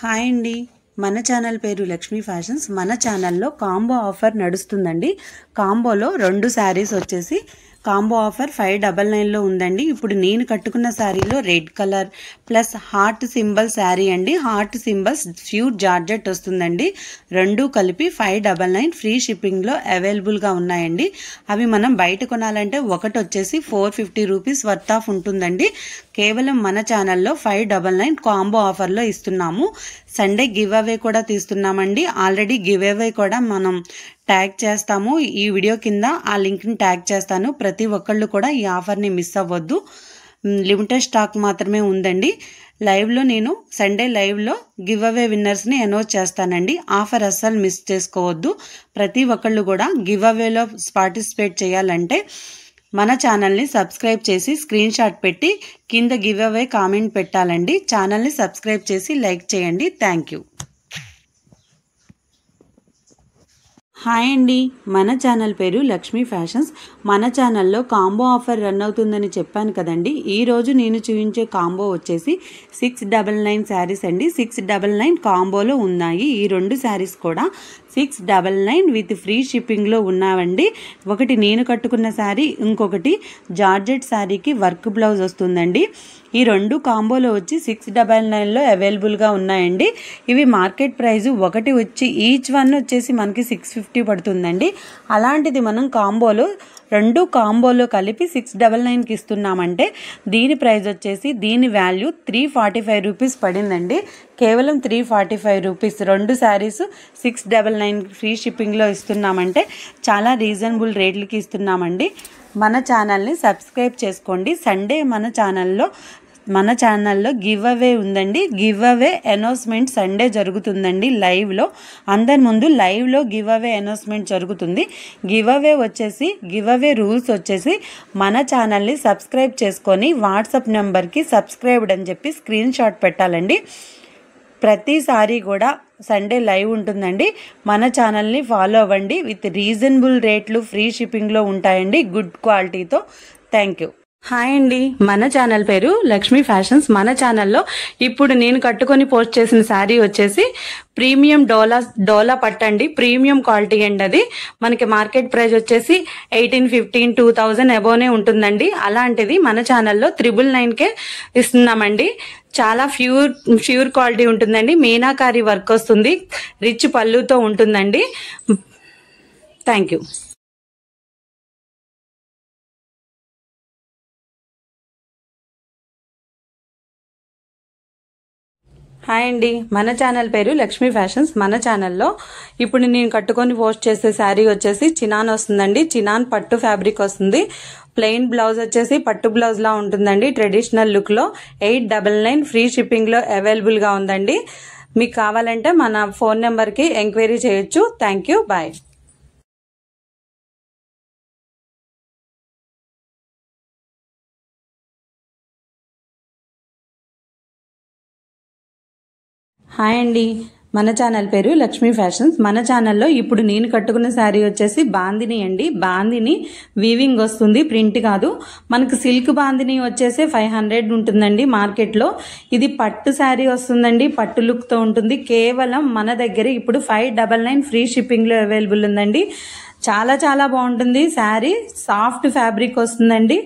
Hi అండి, మన channel పేరు లక్ష్మీ ఫ్యాషన్స్. మన ఛానల్లో కాంబో ఆఫర్ నడుస్తుందండి. కాంబోలో 2 శారీస్ వచ్చేసి కాంబో ఆఫర్ 599లో ఉందండి. ఇప్పుడు నేను కట్టుకున్న శారీలో red colour plus heart symbol sari అండి. హార్ట్ సింబల్స్ ప్యూర్ జార్జెట్ వస్తుందండి. 2 కలిపి 599 ఫ్రీ షిప్పింగ్లో అవైలబుల్గా ఉన్నాయండి. అవి మనం బయట కొనాలంటే ఒకటి వచ్చేసి 450 రూపీస్ వర్త్ ఆఫ్ ఉంటుందండి. కేవలం మన ఛానల్లో 599 కాంబో ఆఫర్లో ఇస్తున్నాము. సండే గివ్ అవే కూడా తీస్తున్నామండి. ఆల్రెడీ గివ్ అవే కూడా మనం ట్యాగ్ చేస్తాము. ఈ వీడియో కింద ఆ లింక్ని ట్యాగ్ చేస్తాను. ప్రతి ఒక్కళ్ళు కూడా ఈ ఆఫర్ని మిస్ అవ్వద్దు. లిమిటెడ్ స్టాక్ మాత్రమే ఉందండి. లైవ్లో నేను సండే లైవ్లో గివ్ అవే విన్నర్స్ని అనౌన్స్ చేస్తానండి. ఆఫర్ అస్సలు మిస్ చేసుకోవద్దు. ప్రతి ఒక్కళ్ళు కూడా గివ్ అవేలో పార్టిసిపేట్ చేయాలంటే మన ఛానల్ని సబ్స్క్రైబ్ చేసి స్క్రీన్ షాట్ పెట్టి కింద గివ్ అవే కామెంట్ పెట్టాలండి. ఛానల్ని సబ్స్క్రైబ్ చేసి లైక్ చేయండి. Thank you. హాయ్ అండి, మన ఛానల్ పేరు లక్ష్మీ ఫ్యాషన్స్. మన ఛానల్లో కాంబో ఆఫర్ రన్ అవుతుందని చెప్పాను కదండి. ఈరోజు నేను చూపించే కాంబో వచ్చేసి 699 శారీస్ అండి. 699 కాంబోలో ఉన్నాయి. ఈ 2 శారీస్ కూడా 699 విత్ ఫ్రీ షిప్పింగ్లో ఉన్నావండి. ఒకటి నేను కట్టుకున్న శారీ, ఇంకొకటి జార్జెట్ శారీకి వర్క్ బ్లౌజ్ వస్తుందండి. ఈ 2 కాంబోలో వచ్చి 699లో అవైలబుల్గా ఉన్నాయండి. ఇవి మార్కెట్ ప్రైస్ ఒకటి వచ్చి ఈచ్ వన్ వచ్చేసి మనకి 650 పడుతుందండి. అలాంటిది మనం కాంబోలో 2 కాంబోలో కలిపి 699కి ఇస్తున్నామంటే దీని ప్రైస్ వచ్చేసి దీని వాల్యూ 345 రూపీస్ పడిందండి. కేవలం 345 రూపీస్ 2 శారీస్ 699 ఫ్రీ షిప్పింగ్లో ఇస్తున్నామంటే చాలా రీజనబుల్ రేట్లకి ఇస్తున్నామండి. మన ఛానల్ని సబ్స్క్రైబ్ చేసుకోండి. సండే మన ఛానల్లో గివ్ అవే ఉందండి. గివ్ అవే అనౌన్స్మెంట్ సండే జరుగుతుందండి. లైవ్లో అందరి ముందు లైవ్లో గివ్ అవే అనౌన్స్మెంట్ జరుగుతుంది. గివ్ అవే రూల్స్ వచ్చేసి మన ఛానల్ని సబ్స్క్రైబ్ చేసుకొని వాట్సాప్ నెంబర్కి సబ్స్క్రైబ్డ్ అని చెప్పి స్క్రీన్ షాట్ పెట్టాలండి. ప్రతిసారి కూడా సండే లైవ్ ఉంటుందండి. మన ఛానల్ని ఫాలో అవ్వండి. విత్ రీజనబుల్ రేట్లు ఫ్రీ షిప్పింగ్లో ఉంటాయండి, గుడ్ క్వాలిటీతో. Thank you. హాయ్ అండి, మన ఛానల్ పేరు లక్ష్మీ ఫ్యాషన్స్. మన ఛానల్లో ఇప్పుడు నేను కట్టుకొని పోస్ట్ చేసిన శారీ వచ్చేసి ప్రీమియం డోలా పట్టండి. ప్రీమియం క్వాలిటీ అండి. అది మనకి మార్కెట్ ప్రైస్ వచ్చేసి 1815 2000 అబోనే ఉంటుందండి. అలాంటిది మన ఛానల్లో 999కే ఇస్తున్నామండి. చాలా ప్యూర్ క్వాలిటీ ఉంటుందండి. మీనాకారి వర్క్ వస్తుంది, రిచ్ పళ్ళుతో ఉంటుందండి. Thank you. హాయ్ అండి, మన ఛానల్ పేరు లక్ష్మీ ఫ్యాషన్స్. మన ఛానల్లో ఇప్పుడు నేను కట్టుకొని పోస్ట్ చేసే శారీ వచ్చేసి చినాన్ వస్తుందండి. చినాన్ పట్టు ఫ్యాబ్రిక్ వస్తుంది. ప్లెయిన్ బ్లౌజ్ వచ్చేసి పట్టు బ్లౌజ్ లా ఉంటుందండి. ట్రెడిషనల్ లుక్ లో 899 ఫ్రీ షిప్పింగ్ లో అవైలబుల్ గా ఉందండి. మీకు కావాలంటే మన ఫోన్ నెంబర్ కి ఎంక్వైరీ చేయొచ్చు. Thank you, bye. హాయ్ అండి, మన ఛానల్ పేరు లక్ష్మీ ఫ్యాషన్స్. మన ఛానల్లో ఇప్పుడు నేను కట్టుకున్న శారీ వచ్చేసి బాందిని అండి. బాందిని వీవింగ్ వస్తుంది, ప్రింట్ కాదు. మనకు సిల్క్ బాందిని వచ్చేసి 500 ఉంటుందండి మార్కెట్లో. ఇది పట్టు శారీ వస్తుందండి, పట్టు లుక్తో ఉంటుంది. కేవలం మన దగ్గర ఇప్పుడు 599 ఫ్రీ షిప్పింగ్లో అవైలబుల్ ఉందండి. చాలా చాలా బాగుంటుంది శారీ. సాఫ్ట్ ఫ్యాబ్రిక్ వస్తుందండి.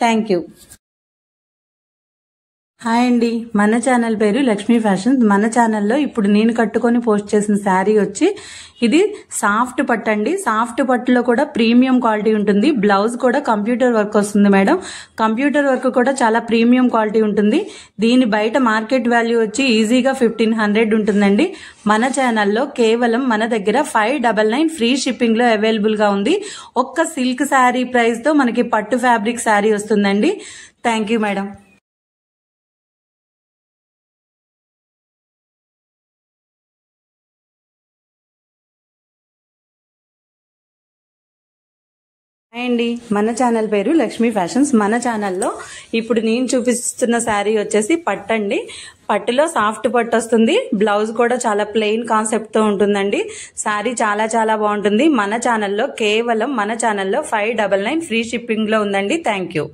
Thank you. హాయ్ అండి, మన ఛానల్ పేరు లక్ష్మీ ఫ్యాషన్స్. మన ఛానల్లో ఇప్పుడు నేను కట్టుకొని పోస్ట్ చేసిన శారీ వచ్చి ఇది సాఫ్ట్ పట్టు అండి. సాఫ్ట్ పట్టులో కూడా ప్రీమియం క్వాలిటీ ఉంటుంది. బ్లౌజ్ కూడా కంప్యూటర్ వర్క్ వస్తుంది మేడం. కంప్యూటర్ వర్క్ కూడా చాలా ప్రీమియం క్వాలిటీ ఉంటుంది. దీని బయట మార్కెట్ వాల్యూ వచ్చి ఈజీగా 1500 ఉంటుందండి. మన ఛానల్లో కేవలం మన దగ్గర 599 ఫ్రీ షిప్పింగ్ లో అవైలబుల్ గా ఉంది. ఒక్క సిల్క్ శారీ ప్రైస్ తో మనకి పట్టు ఫ్యాబ్రిక్ శారీ వస్తుందండి. Thank you madam. అండి, మన ఛానల్ పేరు లక్ష్మీ ఫ్యాషన్స్. మన ఛానల్లో ఇప్పుడు నేను చూపిస్తున్న శారీ వచ్చేసి పట్టండి. పట్టులో సాఫ్ట్ పట్టు వస్తుంది. బ్లౌజ్ కూడా చాలా ప్లెయిన్ కాన్సెప్ట్ తో ఉంటుందండి. శారీ చాలా చాలా బాగుంటుంది. మన ఛానల్లో కేవలం 599 ఫ్రీ షిప్పింగ్ లో ఉందండి. Thank you.